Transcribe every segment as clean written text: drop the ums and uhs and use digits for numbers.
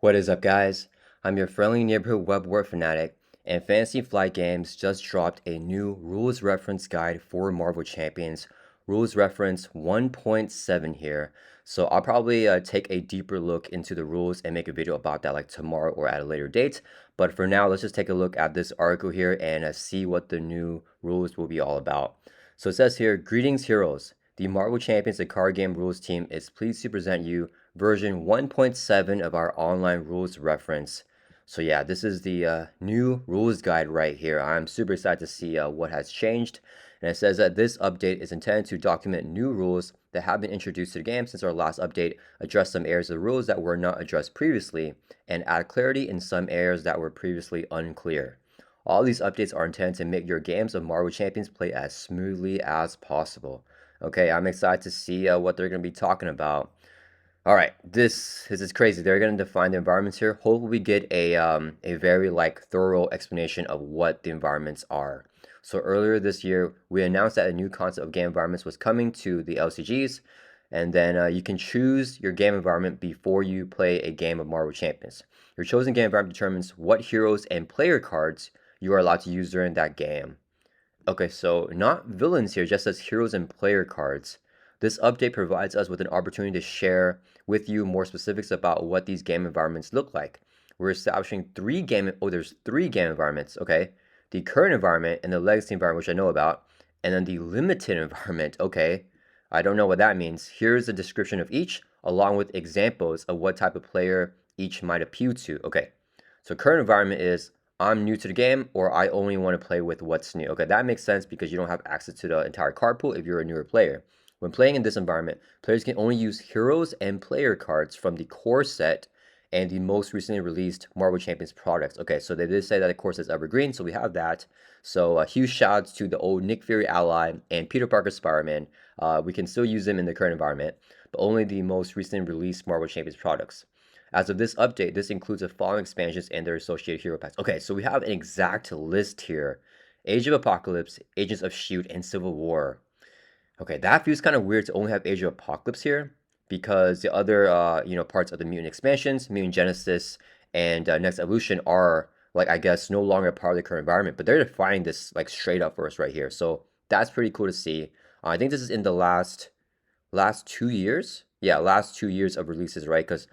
What is up, guys? I'm your friendly neighborhood web war fanatic, and Fantasy Flight Games just dropped a new rules reference guide for Marvel Champions, rules reference 1.7 here. So I'll probably take a deeper look into the rules and make a video about that like tomorrow or at a later date. But for now, let's just take a look at this article here and see what the new rules will be all about. So it says here, greetings heroes. The Marvel Champions, the card game rules team, is pleased to present you version 1.7 of our online rules reference. So yeah, this is the new rules guide right here. I'm super excited to see what has changed. And it says that this update is intended to document new rules that have been introduced to the game since our last update, address some areas of the rules that were not addressed previously, and add clarity in some areas that were previously unclear. All these updates are intended to make your games of Marvel Champions play as smoothly as possible. Okay, I'm excited to see what they're going to be talking about. All right, this is crazy. They're going to define the environments here. Hopefully we get a very thorough explanation of what the environments are. So earlier this year, we announced that a new concept of game environments was coming to the LCGs, and then you can choose your game environment before you play a game of Marvel Champions. Your chosen game environment determines what heroes and player cards you are allowed to use during that game. Okay, so not villains here, just as heroes and player cards. This update provides us with an opportunity to share with you more specifics about what these game environments look like. We're establishing there's three game environments, okay? The current environment and the legacy environment, which I know about, and then the limited environment, okay? I don't know what that means. Here's a description of each, along with examples of what type of player each might appeal to. Okay, so current environment is I'm new to the game, or I only want to play with what's new. Okay, that makes sense because you don't have access to the entire card pool if you're a newer player. When playing in this environment, players can only use heroes and player cards from the core set and the most recently released Marvel Champions products. Okay, so they did say that the core set's evergreen, so we have that. So huge shouts to the old Nick Fury ally and Peter Parker Spider-Man. We can still use them in the current environment, but only the most recently released Marvel Champions products. As of this update, this includes the following expansions and their associated hero packs. Okay, so we have an exact list here. Age of Apocalypse, Agents of S.H.I.E.L.D, and Civil War. Okay, that feels kind of weird to only have Age of Apocalypse here because the other, parts of the Mutant expansions, Mutant Genesis, and Next Evolution are, I guess, no longer part of the current environment, but they're defining this, straight up for us right here. So that's pretty cool to see. I think this is in the last 2 years. Yeah, last 2 years of releases, right? Because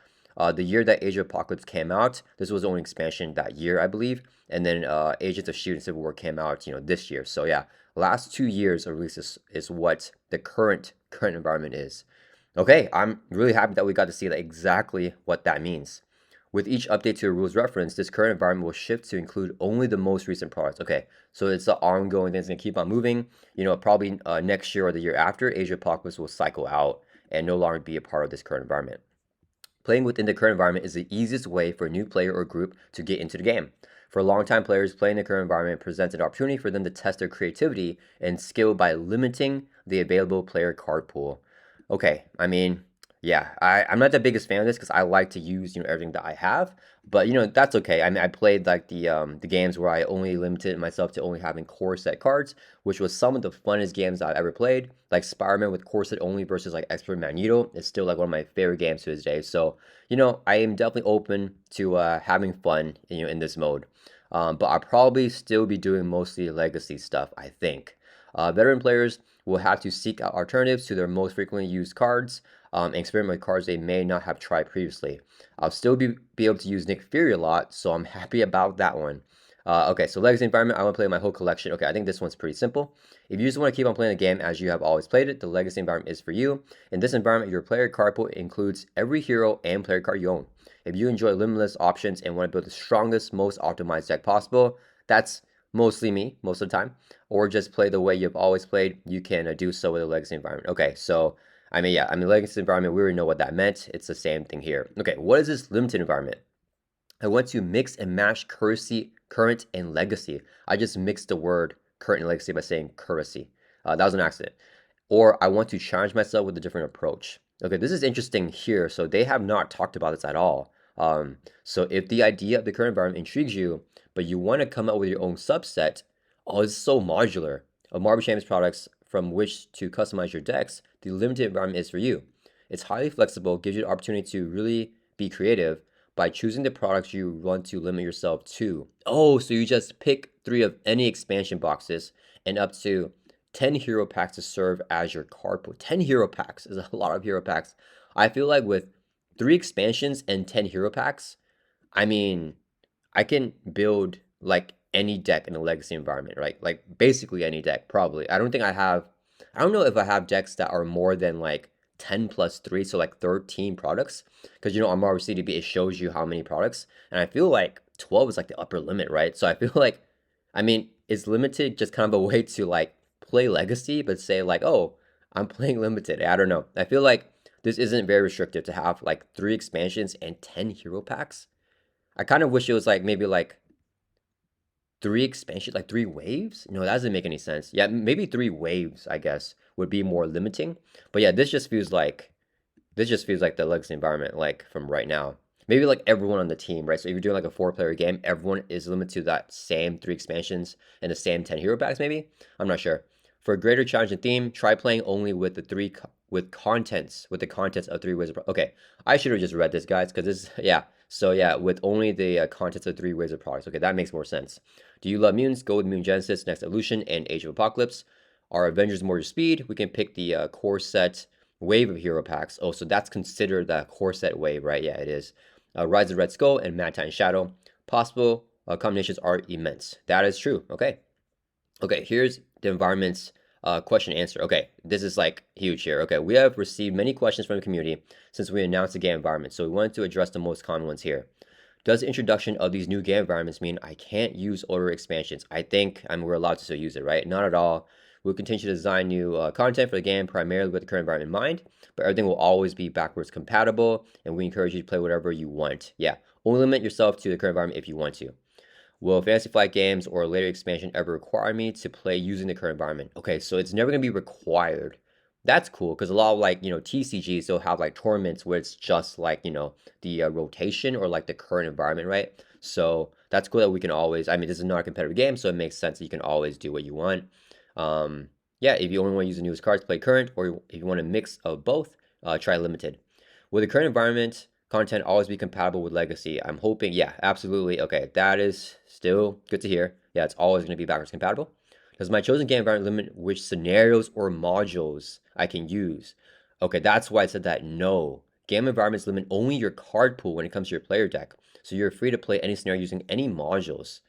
the year that Age of Apocalypse came out, this was the only expansion that year, I believe. And then Agents of S.H.I.E.L.D and Civil War came out, this year. So yeah, last 2 years of releases is what the current environment is. Okay, I'm really happy that we got to see exactly what that means. With each update to a rules reference, this current environment will shift to include only the most recent products. Okay, so it's the ongoing thing that's going to keep on moving. Probably next year or the year after, Age of Apocalypse will cycle out and no longer be a part of this current environment. Playing within the current environment is the easiest way for a new player or group to get into the game. For longtime players, playing the current environment presents an opportunity for them to test their creativity and skill by limiting the available player card pool. Okay, I mean, yeah, I'm not the biggest fan of this because I like to use everything that I have, but that's okay. I mean, I played the games where I only limited myself to only having core set cards, which was some of the funnest games I've ever played. Like Spider-Man with core set only versus Expert Magneto is still one of my favorite games to this day. So I am definitely open to having fun in this mode. But I'll probably still be doing mostly legacy stuff, I think. Veteran players will have to seek out alternatives to their most frequently used cards and experiment with cards they may not have tried previously. I'll still be able to use Nick Fury a lot, so I'm happy about that one. Okay, so legacy environment, I want to play my whole collection. Okay, I think this one's pretty simple. If you just want to keep on playing the game as you have always played it, the legacy environment is for you. In this environment, your player card pool includes every hero and player card you own. If you enjoy limitless options and want to build the strongest, most optimized deck possible, that's mostly me, most of the time, or just play the way you've always played, you can do so with a legacy environment. Okay, so legacy environment, we already know what that meant. It's the same thing here. Okay, what is this limited environment? I want to mix and match current and legacy. I just mixed the word current and legacy by saying currency. That was an accident. Or I want to challenge myself with a different approach. Okay, this is interesting here. So they have not talked about this at all. So if the idea of the current environment intrigues you, but you want to come up with your own subset, oh, it's so modular of Marvel Champions products from which to customize your decks, the limited environment is for you. It's highly flexible, gives you the opportunity to really be creative, by choosing the products you want to limit yourself to. Oh, so you just pick 3 of any expansion boxes and up to 10 hero packs to serve as your card pool. 10 hero packs is a lot of hero packs. I feel like with 3 expansions and 10 hero packs, I mean, I can build like any deck in a legacy environment, right? Like basically any deck, probably. I don't know if I have decks that are more than like 10 plus 3, so like 13 products. Because on Marvel CDB, it shows you how many products. And I feel like 12 is like the upper limit, right? So I feel like, I mean, it's limited just kind of a way to like play legacy, but say like, oh, I'm playing limited. I don't know. I feel like this isn't very restrictive to have like 3 expansions and 10 hero packs. I kind of wish it was like maybe like 3 expansions, like 3 waves. No, that doesn't make any sense. Yeah, maybe 3 waves, I guess, would be more limiting. But yeah, this just feels like the legacy environment, like from right now. Maybe like everyone on the team, right? So if you're doing like a 4-player game, everyone is limited to that same 3 expansions and the same 10 hero packs, maybe? I'm not sure. For a greater challenge and theme, try playing only with the contents of 3 ways of okay. I should have just read this, guys, because this yeah. So yeah, with only the contents of 3 ways of products. Okay, that makes more sense. Do you love mutants? Go with Mutant Genesis, Next Evolution, and Age of Apocalypse. Are Avengers more your speed? We can pick the core set wave of hero packs. Oh, so that's considered the core set wave, right? Yeah, it is. Rise of Red Skull and Mad Titan Shadow. Possible combinations are immense. That is true. Okay. Okay, here's the environment's question answer. Okay, this is like huge here. Okay, we have received many questions from the community since we announced the game environment, so we wanted to address the most common ones here. Does the introduction of these new game environments mean I can't use older expansions? I think we're allowed to still use it, right? Not at all. We'll continue to design new content for the game primarily with the current environment in mind, but everything will always be backwards compatible, and we encourage you to play whatever you want. Yeah, only limit yourself to the current environment if you want to. Will Fantasy Flight games or later expansion ever require me to play using the current environment? Okay, so it's never going to be required. That's cool because a lot of like, TCGs, they'll have like tournaments where it's just like, the rotation or like the current environment, right? So that's cool that we can always, I mean, this is not a competitive game, so it makes sense that you can always do what you want. Yeah, if you only want to use the newest cards, play current, or if you want a mix of both, try limited. Will the current environment content always be compatible with legacy? I'm hoping, yeah, absolutely. Okay, that is still good to hear. Yeah, it's always going to be backwards compatible. Does my chosen game environment limit which scenarios or modules I can use? Okay, that's why I said that no. Game environments limit only your card pool when it comes to your player deck. So you're free to play any scenario using any modules.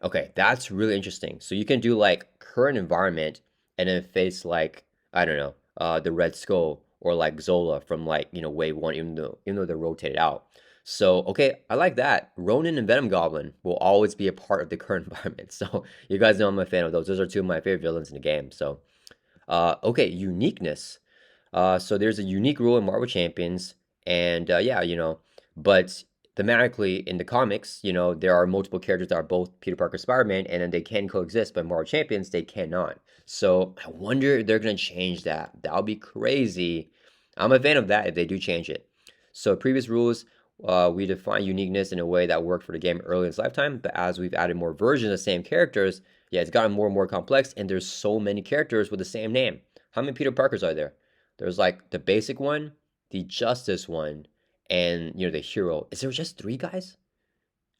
Okay, that's really interesting. So you can do like current environment and then face like, I don't know, the Red Skull or like Zola from like, wave one, even though they're rotated out. So, okay, I like that. Ronin and Venom Goblin will always be a part of the current environment. So you guys know I'm a fan of those. Those are 2 of my favorite villains in the game. So, okay, uniqueness. So there's a unique rule in Marvel Champions, and yeah, but thematically in the comics, there are multiple characters that are both Peter Parker, Spider-Man, and then they can coexist, but Marvel Champions they cannot. So I wonder if they're gonna change that. That would be crazy. I'm a fan of that if they do change it. So previous rules, we define uniqueness in a way that worked for the game early in its lifetime, but as we've added more versions of the same characters, yeah, it's gotten more and more complex, and there's so many characters with the same name. How many Peter Parkers are there? There's like the basic one, the justice one, and the hero. Is there just 3 guys?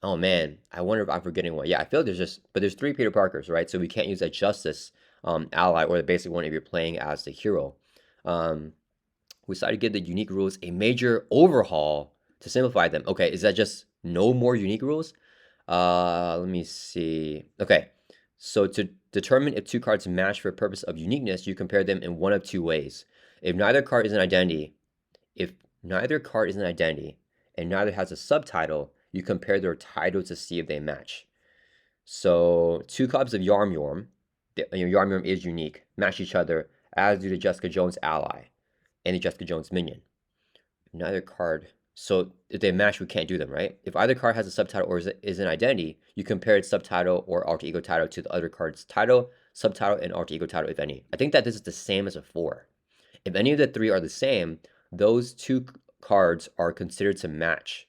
Oh man, I wonder if I'm forgetting one. Yeah, I feel like there's 3 Peter Parkers, right? So we can't use a justice ally or the basic one if you're playing as the hero. Um, we decided to give the unique rules a major overhaul to simplify them. Okay, is that just no more unique rules? Let me see. Okay, so to determine if 2 cards match for purpose of uniqueness, you compare them in one of 2 ways. If neither card is an identity, if neither card is an identity and neither has a subtitle, you compare their title to see if they match. So 2 copies of Yarm Yorm, Yarm Yorm is unique, match each other, as do the Jessica Jones ally and the Jessica Jones minion. Neither card. So if they match, we can't do them, right? If either card has a subtitle or is an identity, you compare its subtitle or alter ego title to the other card's title, subtitle, and alter ego title, if any. I think that this is the same as before. If any of the 3 are the same, those 2 cards are considered to match.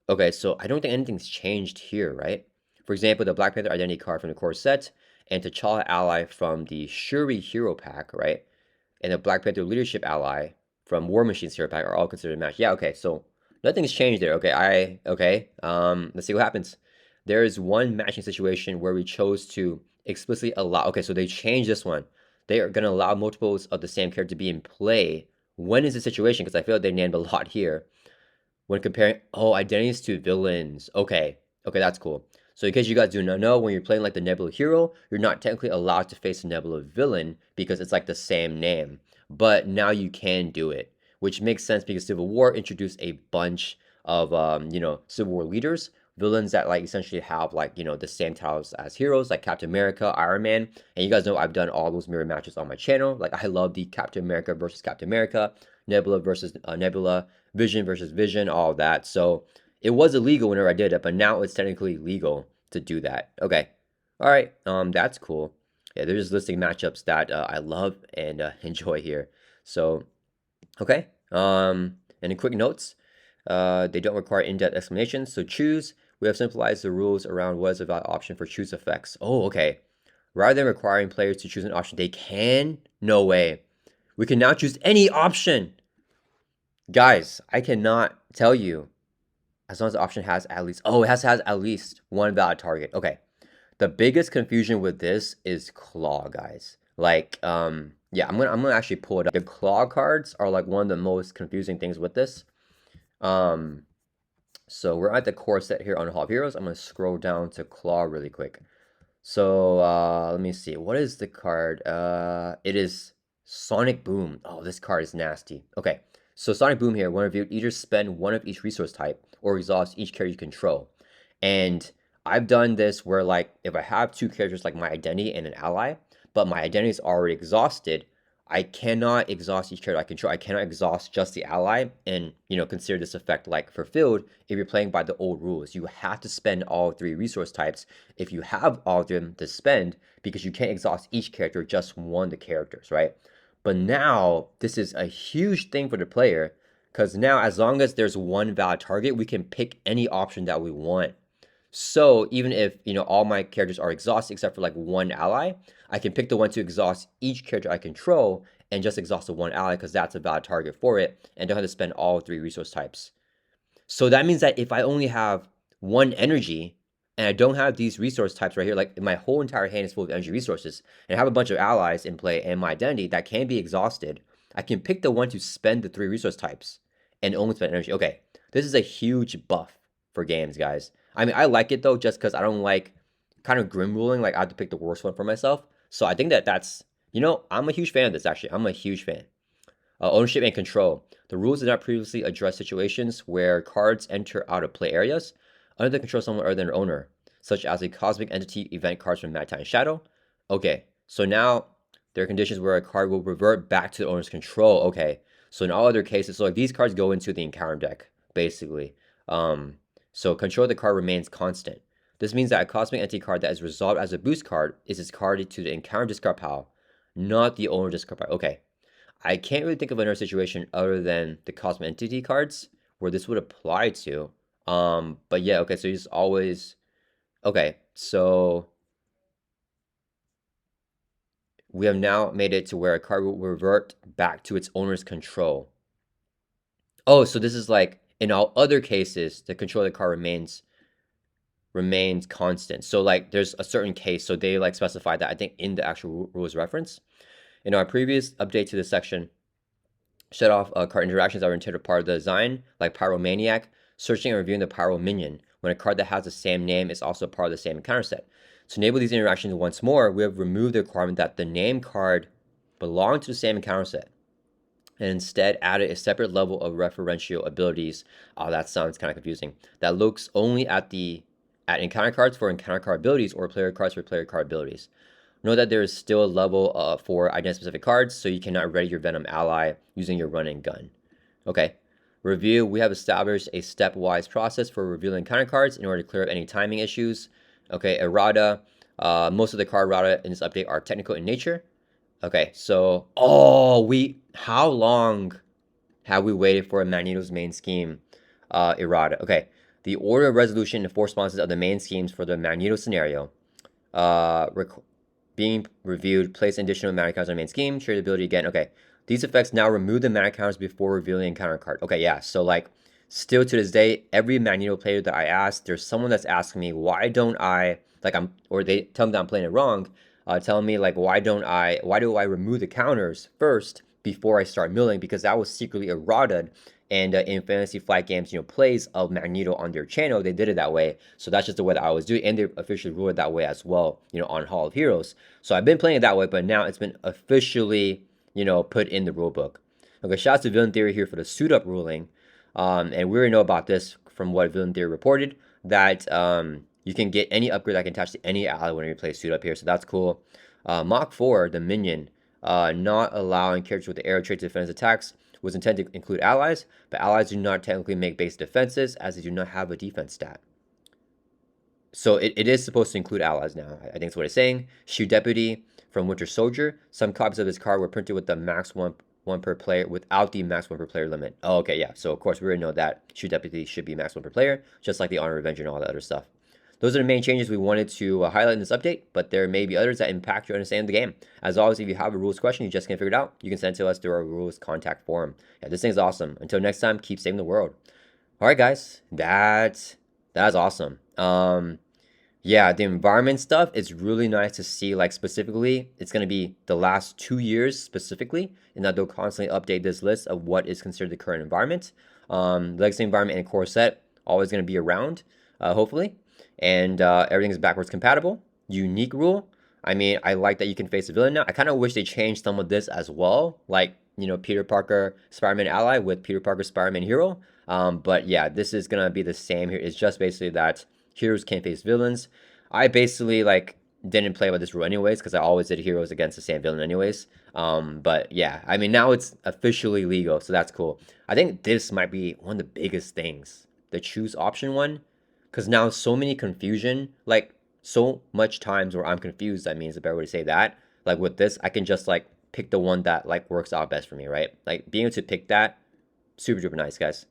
Okay, so I don't think anything's changed here, right? For example, the Black Panther identity card from the core set and T'Challa ally from the Shuri hero pack, right? And the Black Panther leadership ally from War Machine's hero pack are all considered a match. Yeah, okay, so Nothing's changed there. Let's see what happens. There is one matching situation where we chose to explicitly allow. Okay, so they changed this one. They are gonna allow multiples of the same character to be in play. When is the situation? Because I feel like they named a lot here. When comparing, oh, identities to villains. Okay, that's cool. So in case you guys do not know, when you're playing like the Nebula hero, you're not technically allowed to face a Nebula villain because it's like the same name. But now you can do it, which makes sense because Civil War introduced a bunch of Civil War leaders, villains that like essentially have like the same titles as heroes, like Captain America, Iron Man. And you guys know I've done all those mirror matches on my channel. Like I love the Captain America versus Captain America, Nebula versus Nebula, Vision versus Vision, all of that. So it was illegal whenever I did it, but now it's technically legal to do that. Okay. All right. That's cool. Yeah, they're just listing matchups that I love and enjoy here. So, okay. And in quick notes, they don't require in-depth explanations. So choose. We have simplified the rules around what is a valid option for choose effects. Oh, okay. Rather than requiring players to choose an option, they can. No way. We can now choose any option. Guys, I cannot tell you as long as the option has at least, oh, it has to have at least one valid target. Okay. The biggest confusion with this is claw, guys. Like, yeah, I'm gonna actually pull it up. The claw cards are like one of the most confusing things with this. So we're at the core set here on Hall of Heroes. I'm gonna scroll down to claw really quick. So let me see. What is the card? It is Sonic Boom. Oh, this card is nasty. Okay, so Sonic Boom here. When reviewed, either spend one of each resource type or exhaust each character you control. And I've done this where like if I have two characters like my identity and an ally, but my identity is already exhausted, I cannot exhaust each character I control. I cannot exhaust just the ally and consider this effect like fulfilled if you're playing by the old rules. You have to spend all three resource types if you have all of them to spend because you can't exhaust each character, just one of the characters, right? But now this is a huge thing for the player because now as long as there's one valid target, we can pick any option that we want. So even if all my characters are exhausted except for like one ally, I can pick the one to exhaust each character I control and just exhaust the one ally because that's a valid target for it and don't have to spend all three resource types. So that means that if I only have one energy and I don't have these resource types right here, like my whole entire hand is full of energy resources, and I have a bunch of allies in play and my identity that can be exhausted, I can pick the one to spend the three resource types and only spend energy. Okay, this is a huge buff for games, guys. I mean, I like it though, just because I don't like kind of grim ruling, like I have to pick the worst one for myself. So I think that I'm a huge fan of this actually. I'm a huge fan. Ownership and control. The rules did not previously address situations where cards enter out of play areas under the control of someone other than their owner, such as a cosmic entity event cards from Mad Titan Shadow. Okay, so now there are conditions where a card will revert back to the owner's control. Okay, so in all other cases, so like these cards go into the encounter deck, basically. So control of the card remains constant. This means that a cosmic entity card that is resolved as a boost card is discarded to the encounter discard pile, not the owner discard pile. Okay, I can't really think of another situation other than the cosmic entity cards where this would apply to. But yeah, okay, so you just always okay, so we have now made it to where a card will revert back to its owner's control. Oh, so this is like in all other cases, the control of the card remains constant. So like there's a certain case, so they like specify that I think in the actual rules reference. In our previous update to this section, shut off card interactions that are intended part of the design, like Pyromaniac, searching and reviewing the Pyro minion, when a card that has the same name is also part of the same encounter set. To enable these interactions once more, we have removed the requirement that the name card belong to the same encounter set, and instead added a separate level of referential abilities. Oh, that sounds kind of confusing. That looks only at encounter cards for encounter card abilities or player cards for player card abilities. Know that there is still a level for identity-specific cards, so you cannot ready your Venom ally using your run and gun. Okay. Review. We have established a stepwise process for revealing encounter cards in order to clear up any timing issues. Okay, errata. Most of the card errata in this update are technical in nature. Okay, so how long have we waited for Magneto's main scheme errata? Okay, the order of resolution and 4 responses of the main schemes for the Magneto scenario being reviewed, place additional mana counters on the main scheme, share the ability again. Okay, these effects now remove the mana counters before revealing encounter card. Okay, yeah, so like Still to this day, every Magneto player that I ask, there's someone that's asking me why don't I like I'm or they tell me that I'm playing it wrong, telling me like why do I remove the counters first before I start milling, because that was secretly errata. And in Fantasy Flight Games, plays of Magneto on their channel, they did it that way. So that's just the way that I was doing, and they officially ruled it that way as well, on Hall of Heroes. So I've been playing it that way, but now it's been officially, put in the rule book. Okay, shout out to Villain Theory here for the suit up ruling. And we already know about this from what Villain Theory reported, that you can get any upgrade that can attach to any ally when you play suit up here, so that's cool. Mach 4, the minion, not allowing characters with the arrow trait to defense attacks, was intended to include allies, but allies do not technically make base defenses as they do not have a defense stat. So it is supposed to include allies now. I think that's what it's saying. S.H.I.E.L.D. Deputy from Winter Soldier. Some copies of this card were printed with the max one per player without the max one per player limit. Oh, okay, yeah. So of course we already know that S.H.I.E.L.D. Deputy should be max one per player, just like the Honor Revenge and all that other stuff. Those are the main changes we wanted to highlight in this update, but there may be others that impact your understanding of the game. As always, if you have a rules question you just can't figure it out, you can send it to us through our rules contact forum. Yeah, this thing's awesome. Until next time, keep saving the world. All right, guys, that's awesome. Yeah, the environment stuff, it's really nice to see, like, specifically, it's going to be the last 2 years specifically, and that they'll constantly update this list of what is considered the current environment. Legacy environment and core set, always going to be around, hopefully, and everything is backwards compatible. Unique rule, I mean, I like that you can face a villain now. I kind of wish they changed some of this as well, like, Peter Parker Spider-Man ally with Peter Parker Spider-Man hero. But yeah, this is going to be the same here. It's just basically that heroes can't face villains. I basically like didn't play by this rule anyways, because I always did heroes against the same villain anyways. But yeah, I mean, now it's officially legal, so that's cool. I think this might be one of the biggest things, the choose option one, because now so many confusion, like so much times where I'm confused. That means a better way to say that. Like with this, I can just like pick the one that like works out best for me, right? Like being able to pick that, super duper nice, guys.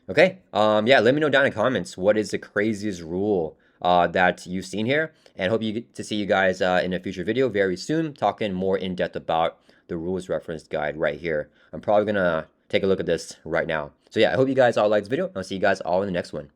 Okay, yeah, let me know down in the comments what is the craziest rule that you've seen here, and hope you get to see you guys in a future video very soon, talking more in depth about the rules reference guide right here. I'm probably gonna take a look at this right now. So yeah, I hope you guys all liked this video. I'll see you guys all in the next one.